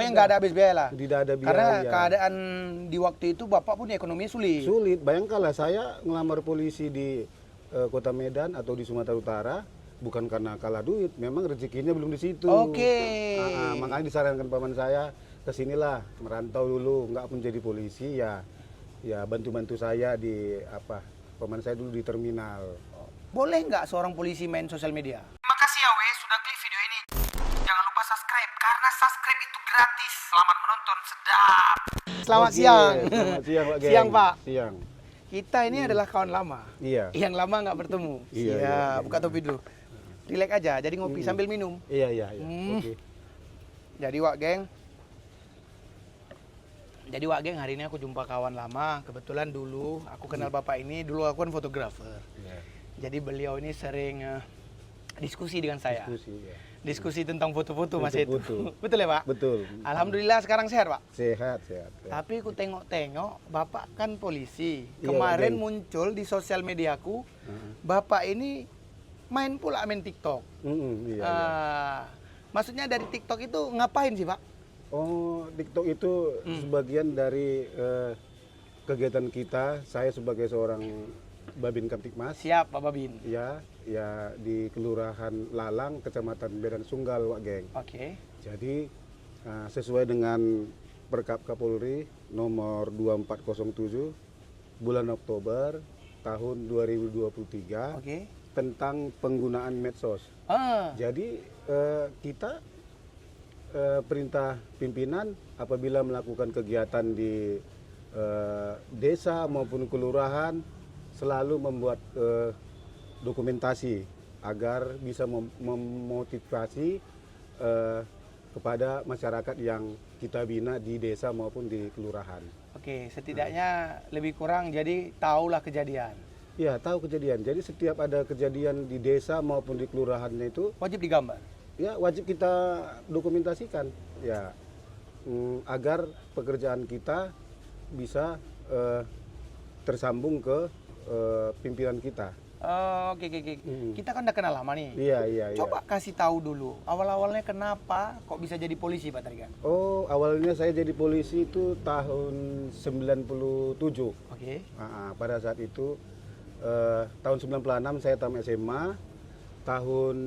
Pokoknya nggak ada habis biaya lah. Tidak ada biaya. Karena keadaan di waktu itu Bapak pun ekonominya sulit. Sulit. Bayangkanlah saya ngelamar polisi di Kota Medan atau di Sumatera Utara bukan karena kalah duit, memang rezekinya belum di situ. Oke. Makanya disarankan paman saya kesinilah merantau dulu, nggak menjadi polisi ya bantu-bantu saya di paman saya dulu di terminal. Boleh nggak seorang polisi main sosial media? Terima kasih ya Wes sudah klik video ini. Jangan lupa subscribe karena subscribe itu gratis. Selamat menonton, sedap. Selamat Oke, siang. Selamat siang, Pak Geng. Siang, Pak. Siang. Kita ini adalah kawan lama. Iya. Yang lama nggak bertemu. Iya, Siap. iya. Buka topi dulu. Rileks aja. Jadi ngopi sambil minum. Iya. Oke. Jadi Wak Geng, hari ini aku jumpa kawan lama. Kebetulan dulu aku kenal Bapak ini, dulu aku kan fotografer. Iya. Jadi beliau ini sering diskusi dengan saya. Diskusi ya. Tentang foto-foto Mas itu. Foto. Betul ya, Pak? Betul. Alhamdulillah sekarang sehat, Pak. Sehat. Tapi aku tengok-tengok, Bapak kan polisi. Iya, Kemarin Geng. muncul di sosial mediaku, Bapak ini main TikTok. Iya. Maksudnya dari TikTok itu ngapain sih, Pak? Oh, TikTok itu sebagian dari kegiatan kita. Saya sebagai seorang Babin Kamtipmas. Siap, Pak Babin. Ya di Kelurahan Lalang, Kecamatan Medan Sunggal, Wak Geng. Oke. Jadi sesuai dengan Perkap Kapolri nomor 2407 bulan Oktober tahun 2023 Oke. tentang penggunaan medsos. Jadi kita perintah pimpinan apabila melakukan kegiatan di desa maupun kelurahan selalu membuat dokumentasi agar bisa memotivasi kepada masyarakat yang kita bina di desa maupun di kelurahan. Oke, setidaknya lebih kurang jadi tahulah kejadian. Ya, tahu kejadian. Jadi setiap ada kejadian di desa maupun di kelurahannya itu Wajib digambar. ya wajib kita dokumentasikan ya agar pekerjaan kita bisa tersambung ke pimpinan kita. Oke. Kita kan udah kenal lama nih. Iya. Coba kasih tahu dulu, awal-awalnya kenapa kok bisa jadi polisi, Pak Tarigan? Oh, awalnya saya jadi polisi itu tahun 97. Oke. Pada saat itu tahun 96 saya tamat SMA. Tahun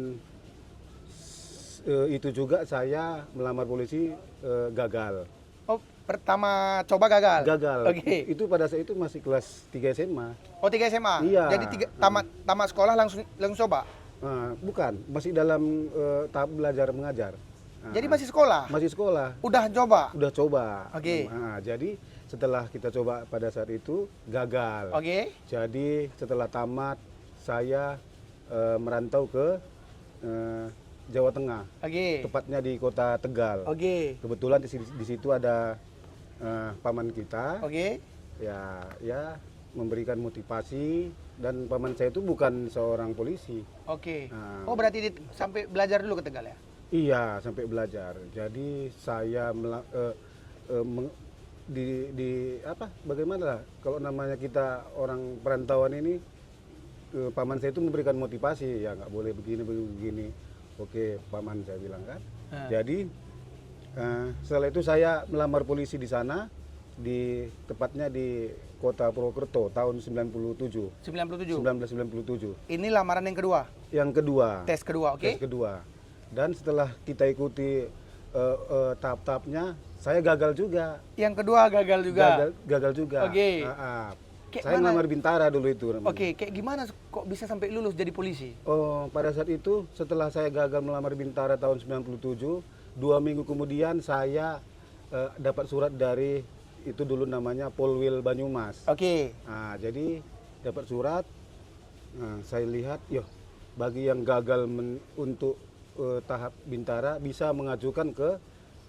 itu juga saya melamar polisi gagal. Oh, pertama coba gagal? Gagal. Oke. Itu pada saat itu masih kelas 3 SMA. Oh, 3 SMA? Iya. Jadi tamat sekolah langsung coba? Bukan, masih dalam tahap belajar mengajar. Jadi masih sekolah? Masih sekolah. Udah coba? Udah coba. Oke. Jadi setelah kita coba pada saat itu gagal. Oke. Jadi setelah tamat saya merantau ke Jawa Tengah. Oke. Tepatnya di kota Tegal. Oke. Kebetulan di situ ada paman kita. Oke. Ya memberikan motivasi, dan paman saya itu bukan seorang polisi. Oke. Nah. Oh, berarti sampai belajar dulu ke Tegal ya? Iya, sampai belajar. Jadi saya bagaimana lah kalau namanya kita orang perantauan ini, paman saya itu memberikan motivasi, ya nggak boleh begini. Oke, paman saya bilang kan. Jadi setelah itu saya melamar polisi di sana, tepatnya di Kota Purwokerto tahun 1997. 1997. Ini lamaran yang kedua? Yang kedua. Tes kedua, oke? Tes kedua. Dan setelah kita ikuti tahap-tahapnya, saya gagal juga. Yang kedua gagal juga? Gagal juga. Oke. Saya melamar Bintara dulu itu. Oke, kayak gimana kok bisa sampai lulus jadi polisi? Oh, pada saat itu setelah saya gagal melamar Bintara tahun 97, 2 minggu kemudian saya dapat surat dari itu dulu namanya Polwil Banyumas. Oke. Jadi dapat surat, saya lihat, bagi yang gagal untuk tahap Bintara bisa mengajukan ke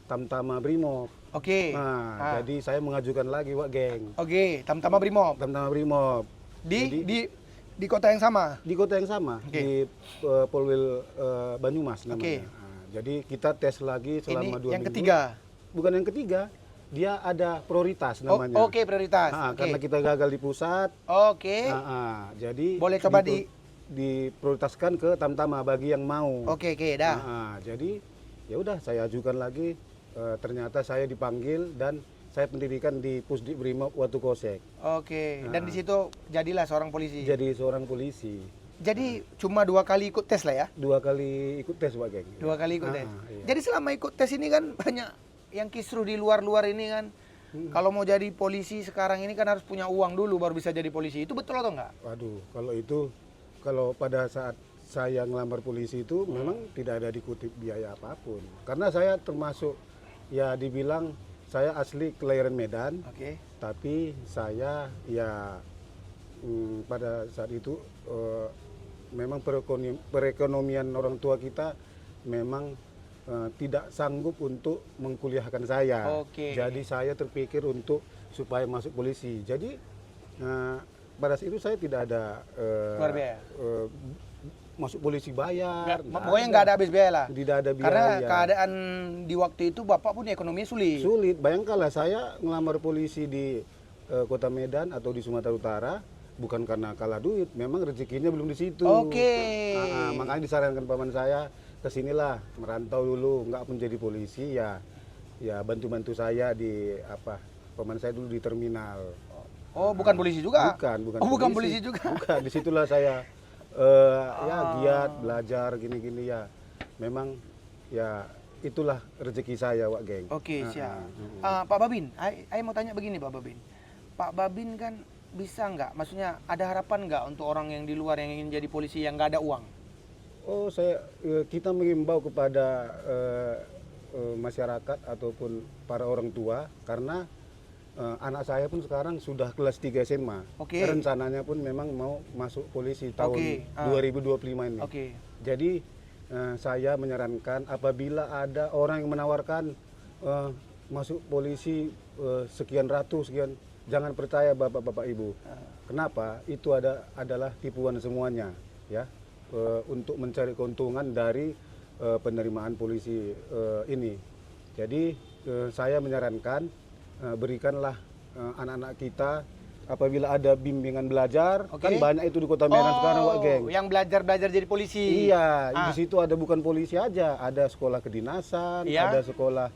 Tamtama Brimob. Oke. Jadi saya mengajukan lagi, Wak Geng. Oke, Tamtama Brimob. Tamtama Brimob. Di kota yang sama? Di kota yang sama, di Polwil Banyumas namanya. Jadi kita tes lagi selama 2 minggu. Yang ketiga? Bukan yang ketiga, dia ada prioritas namanya. Oke, prioritas. Karena kita gagal di pusat. Oke. Jadi boleh coba diprioritaskan ke Tamtama bagi yang mau. Oke, dah. Jadi ya udah saya ajukan lagi ternyata saya dipanggil dan saya pendidikan di Pusdik Brimob Watu Kosek. Oke. Dan di situ jadilah seorang polisi. Jadi seorang polisi. Jadi cuma 2 kali ikut tes lah ya? 2 kali ikut tes Pak Geng. 2 kali ikut tes. Iya. Jadi selama ikut tes ini kan banyak yang kisruh di luar-luar ini kan. Kalau mau jadi polisi sekarang ini kan harus punya uang dulu baru bisa jadi polisi. Itu betul atau enggak? Waduh, kalau pada saat saya ngelamar polisi itu memang tidak ada dikutip biaya apapun. Karena saya termasuk ya dibilang saya asli kelahiran Medan, Oke. tapi saya ya pada saat itu memang perekonomian orang tua kita memang tidak sanggup untuk mengkuliahkan saya. Oke. Jadi saya terpikir untuk supaya masuk polisi. Jadi pada saat itu saya tidak ada Keluar biaya? masuk polisi bayar. Pokoknya nggak ada habis biaya lah. Tidak ada biaya. Karena keadaan di waktu itu Bapak pun ekonominya sulit. Sulit. Bayangkanlah saya ngelamar polisi di Kota Medan atau di Sumatera Utara bukan karena kalah duit, memang rezekinya belum di situ. Oke. Makanya disarankan paman saya kesinilah merantau dulu, nggak pun jadi polisi ya bantu-bantu saya di paman saya dulu di terminal. Oh, bukan polisi juga? Bukan Polisi juga. Bukan, disitulah saya ya giat belajar gini-gini ya. Memang ya itulah rezeki saya Wak Geng. Oke, siap. Pak Babin, saya mau tanya begini Pak Babin. Pak Babin kan bisa nggak, maksudnya ada harapan nggak untuk orang yang di luar yang ingin jadi polisi yang nggak ada uang? Oh, kita mengimbau kepada masyarakat ataupun para orang tua karena anak saya pun sekarang sudah kelas 3 SMA. Oke. Rencananya pun memang mau masuk polisi tahun Oke. 2025 ini. Oke. Jadi saya menyarankan apabila ada orang yang menawarkan masuk polisi sekian ratus sekian, jangan percaya bapak-bapak ibu. Kenapa? Itu adalah tipuan semuanya, ya. Untuk mencari keuntungan dari penerimaan polisi ini. Jadi saya menyarankan berikanlah anak-anak kita apabila ada bimbingan belajar, kan banyak itu di Kota Medan sekarang Wak Geng. Yang belajar di polisi. Iya, di situ ada bukan polisi aja, ada sekolah kedinasan, ada sekolah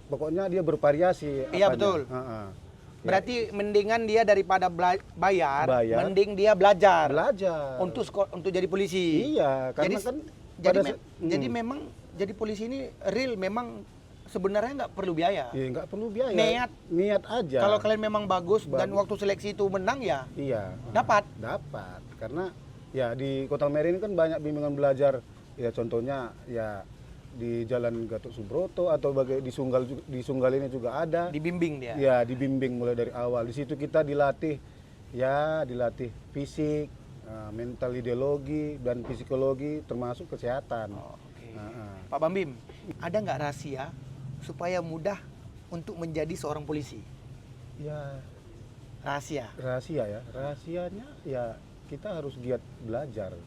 pokoknya dia bervariasi. Iya, betul. Berarti mendingan dia daripada bayar, mending dia belajar. Untuk jadi polisi. Iya, karena jadi memang jadi polisi ini real memang sebenarnya nggak perlu biaya. Iya, nggak perlu biaya. Niat aja. Kalau kalian memang bagus dan waktu seleksi itu menang ya. Iya. Dapat. Karena ya di Kota Medan ini kan banyak bimbingan belajar. Ya contohnya ya di Jalan Gatot Subroto atau di Sunggal ini juga ada. Dibimbing dia. Ya, dibimbing mulai dari awal. Di situ kita dilatih fisik, mental ideologi dan psikologi termasuk kesehatan. Pak Bambim, ada nggak rahasia supaya mudah untuk menjadi seorang polisi? Ya, rahasia ya. Rahasianya ya kita harus giat belajar.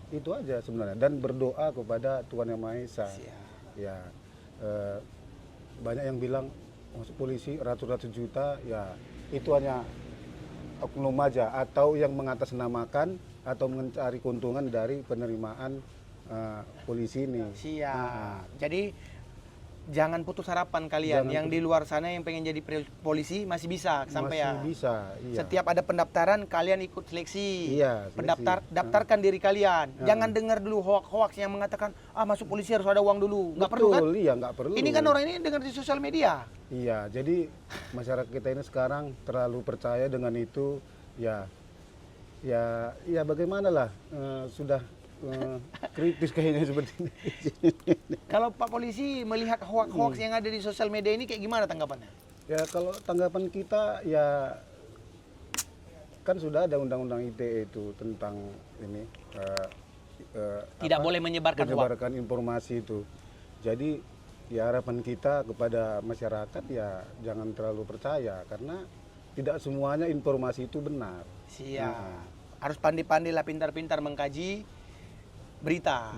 Itu aja sebenarnya, dan berdoa kepada Tuhan Yang Maha Esa. Ya, banyak yang bilang masuk polisi ratus-ratus juta, ya itu hanya oknum aja atau yang mengatasnamakan atau mencari keuntungan dari penerimaan polisi ini. Jadi jangan putus harapan kalian yang di luar sana yang pengen jadi polisi masih bisa sampai ya. Bisa, iya. Setiap ada pendaftaran kalian ikut seleksi. Iya, seleksi. Daftarkan diri kalian. Jangan dengar dulu hoax yang mengatakan masuk polisi harus ada uang dulu. Nggak perlu kan? Iya, nggak perlu. Ini kan orang ini dengar di sosial media. Iya, jadi masyarakat kita ini sekarang terlalu percaya dengan itu. Ya bagaimana lah, sudah kritis kayaknya seperti ini. Kalau Pak Polisi melihat hoax yang ada di sosial media ini kayak gimana tanggapannya? Ya kalau tanggapan kita ya kan sudah ada undang-undang ITE itu tentang ini tidak boleh menyebarkan informasi itu. Jadi ya harapan kita kepada masyarakat ya jangan terlalu percaya karena tidak semuanya informasi itu benar. Harus pandai-pandai lah, pintar-pintar mengkaji berita.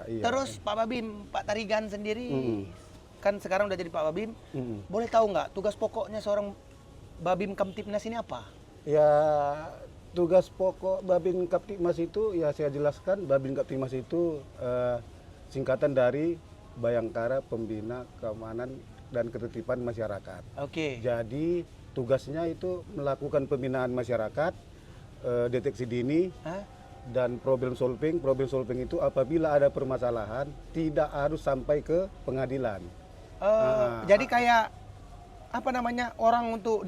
Iya. Terus Pak Babim, Pak Tarigan sendiri kan sekarang udah jadi Pak Babim. Boleh tahu nggak tugas pokoknya seorang Babim Kamtipmas ini apa? Ya tugas pokok Babim Kamtipmas itu ya saya jelaskan, Babim Kamtipmas itu singkatan dari Bayangkara Pembina Keamanan dan Ketertiban Masyarakat. Oke. Jadi tugasnya itu melakukan pembinaan masyarakat, deteksi dini, Hah? dan problem solving. Problem solving itu apabila ada permasalahan tidak harus sampai ke pengadilan. Jadi kayak apa namanya orang untuk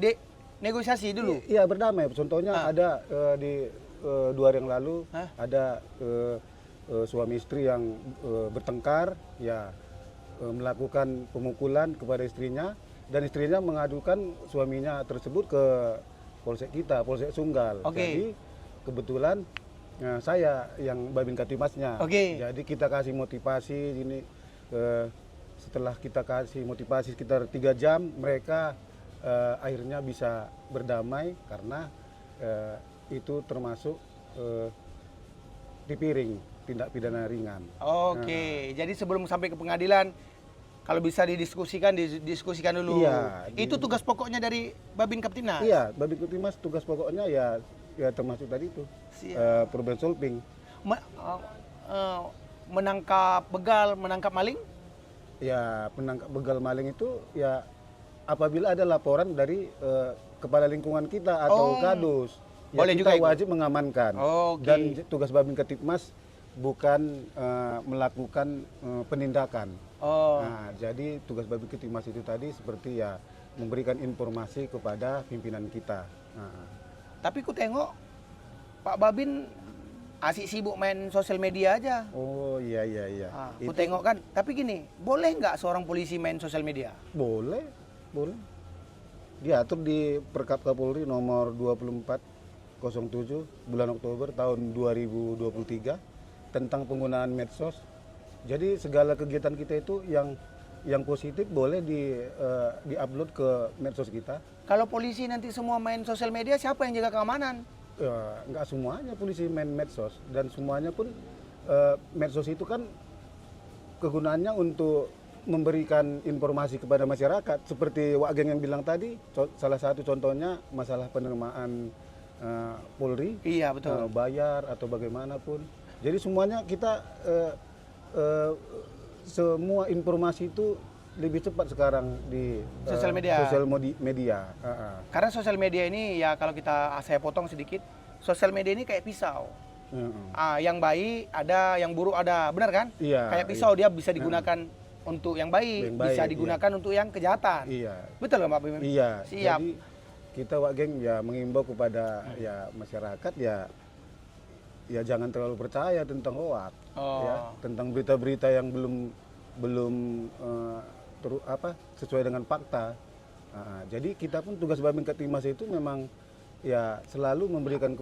negosiasi dulu. Iya, berdamai. Contohnya ada di 2 hari yang lalu ada suami istri yang bertengkar, ya melakukan pemukulan kepada istrinya, dan istrinya mengadukan suaminya tersebut ke polsek kita, Polsek Sunggal. Jadi kebetulan saya yang Babin Katimasnya. Jadi kita kasih motivasi ini, setelah kita kasih motivasi sekitar 3 jam, mereka akhirnya bisa berdamai karena itu termasuk dipiring tindak pidana ringan. Jadi sebelum sampai ke pengadilan, kalau bisa didiskusikan dulu. Iya. Itu tugas pokoknya dari Babin Kaptimnas. Iya, Babin Kaptimnas tugas pokoknya ya termasuk tadi itu problem solving. Menangkap begal, menangkap maling? Ya, penangkap begal maling itu ya apabila ada laporan dari kepala lingkungan kita atau kadus. Ya, boleh kita juga wajib mengamankan. Dan tugas Babin Kaptimnas bukan melakukan penindakan. Nah, jadi tugas Babin Kaptimnas itu tadi seperti ya memberikan informasi kepada pimpinan kita. Tapi ku tengok Pak Babin asik sibuk main sosial media aja. Oh iya. Ku tengok kan. Tapi gini, boleh nggak seorang polisi main sosial media? Boleh. Diatur di Perkap Kapolri nomor 2407 bulan Oktober tahun 2023 tentang penggunaan medsos. Jadi segala kegiatan kita itu yang positif boleh di-upload ke medsos kita. Kalau polisi nanti semua main sosial media, siapa yang jaga keamanan? Ya, nggak semuanya polisi main medsos, dan semuanya pun medsos itu kan kegunaannya untuk memberikan informasi kepada masyarakat. Seperti Wak Geng yang bilang tadi, salah satu contohnya masalah penerimaan Polri, iya betul, bayar atau bagaimanapun. Jadi semuanya kita semua informasi itu lebih cepat sekarang di sosial media. Karena sosial media ini ya kalau saya potong sedikit, sosial media ini kayak pisau. Yang baik ada, yang buruk ada, benar kan? Iya. Kayak pisau dia bisa digunakan untuk yang baik, bisa digunakan untuk yang kejahatan. Iya. Betul nggak Pak Bim? Iya. Siap. Jadi kita Wak Geng ya mengimbau kepada ya masyarakat ya jangan terlalu percaya tentang hoak, ya, tentang berita-berita yang belum sesuai dengan fakta. Jadi kita pun tugas Babin Kaptimnas itu memang ya selalu memberikan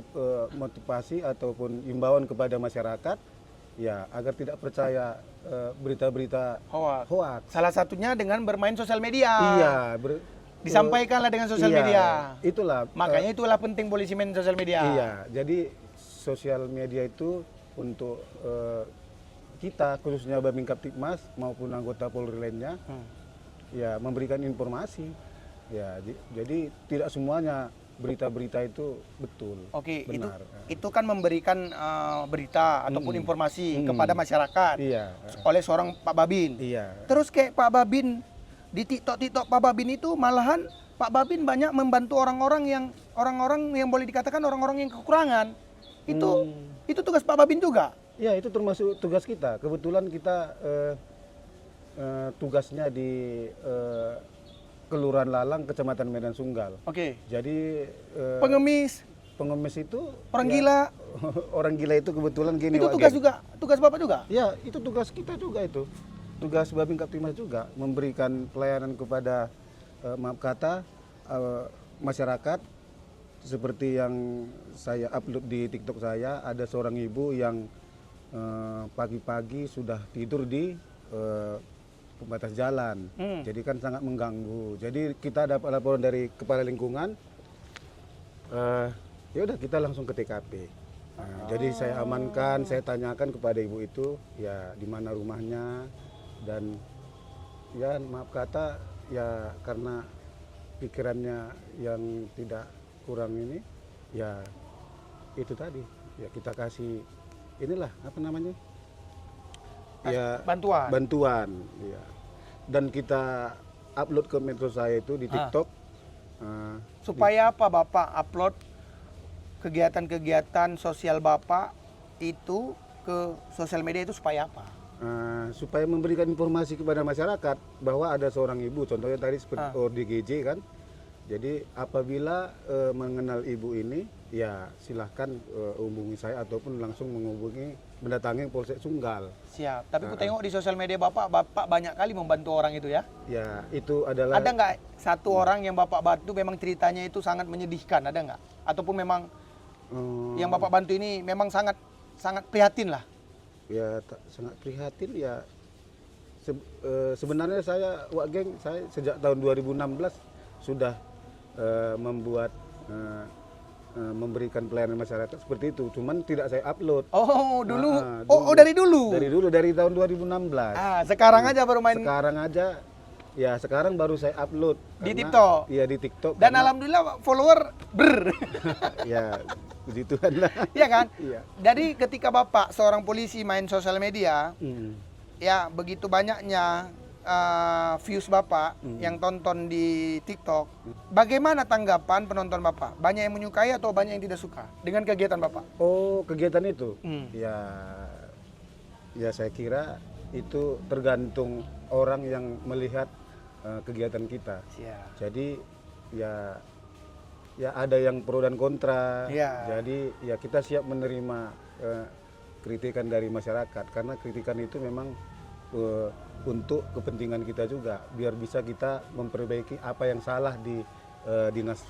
motivasi ataupun imbauan kepada masyarakat ya agar tidak percaya berita-berita hoak. Salah satunya dengan bermain sosial media. Iya, disampaikanlah dengan sosial media. Itulah. Makanya itulah penting polisi main sosial media. Iya, jadi sosial media itu untuk kita khususnya Babin Kaptimnas maupun anggota Polri lainnya ya memberikan informasi. Ya, jadi tidak semuanya berita-berita itu betul. Benar. Itu kan memberikan berita ataupun informasi kepada masyarakat oleh seorang Pak Babin. Iya. Terus kayak Pak Babin di TikTok Pak Babin itu malahan Pak Babin banyak membantu orang-orang yang boleh dikatakan orang-orang yang kekurangan. Itu tugas Pak Babin juga. Ya, itu termasuk tugas kita. Kebetulan kita tugasnya di Kelurahan Lalang, Kecamatan Medan Sunggal. Jadi pengemis itu orang gila. Orang gila itu kebetulan gini. Itu tugas Bapak juga? Ya, itu tugas kita juga itu. Tugas Babin Kaptimnas juga memberikan pelayanan kepada masyarakat. Seperti yang saya upload di TikTok saya, ada seorang ibu yang pagi-pagi sudah tidur di pembatas jalan, jadi kan sangat mengganggu. Jadi kita dapat laporan dari kepala lingkungan, ya udah kita langsung ke TKP. Jadi saya amankan, saya tanyakan kepada ibu itu, ya di mana rumahnya, dan ya maaf kata, ya karena pikirannya yang tidak kurang ini, ya itu tadi, ya kita kasih inilah apa namanya, ya bantuan. bantuan ya. Dan kita upload ke medsos saya itu di TikTok. Supaya apa Bapak upload kegiatan-kegiatan sosial Bapak itu ke sosial media itu supaya apa? Supaya memberikan informasi kepada masyarakat bahwa ada seorang ibu, contohnya tadi seperti ODGJ kan. Jadi apabila mengenal ibu ini, ya silahkan hubungi saya ataupun langsung mendatangi Polsek Sunggal. Siap. Tapi aku tengok di sosial media Bapak banyak kali membantu orang itu ya. Ya itu adalah. Ada nggak satu orang yang Bapak bantu memang ceritanya itu sangat menyedihkan, ada nggak? Ataupun memang yang Bapak bantu ini memang sangat prihatin lah. Ya sangat prihatin ya. Sebenarnya saya Wak Geng, saya sejak tahun 2016 sudah membuat memberikan pelayanan masyarakat seperti itu, cuman tidak saya upload. Oh dulu, dari dulu. Dari tahun 2016. Sekarang aja baru main. Sekarang aja, ya sekarang baru saya upload Di TikTok. Iya di TikTok. Dan alhamdulillah follower Ya puji Tuhan lah. Iya kan? Iya. Jadi ketika Bapak seorang polisi main sosial media, ya begitu banyaknya views Bapak yang tonton di TikTok. Bagaimana tanggapan penonton Bapak? Banyak yang menyukai atau banyak yang tidak suka dengan kegiatan Bapak? Oh, kegiatan itu? Ya saya kira itu tergantung orang yang melihat kegiatan kita. Siap. Jadi ya ada yang pro dan kontra. Jadi ya kita siap menerima kritikan dari masyarakat, karena kritikan itu memang untuk kepentingan kita juga, biar bisa kita memperbaiki apa yang salah di dinas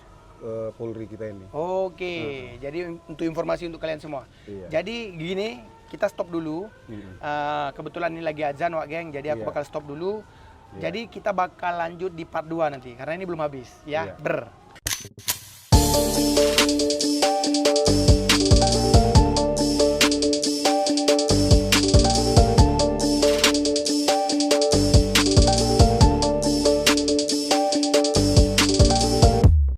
Polri kita ini. Oke, jadi untuk informasi untuk kalian semua. Jadi gini, kita stop dulu. Kebetulan ini lagi azan Wak Geng, jadi aku bakal stop dulu. Jadi kita bakal lanjut di part 2 nanti, karena ini belum habis ya.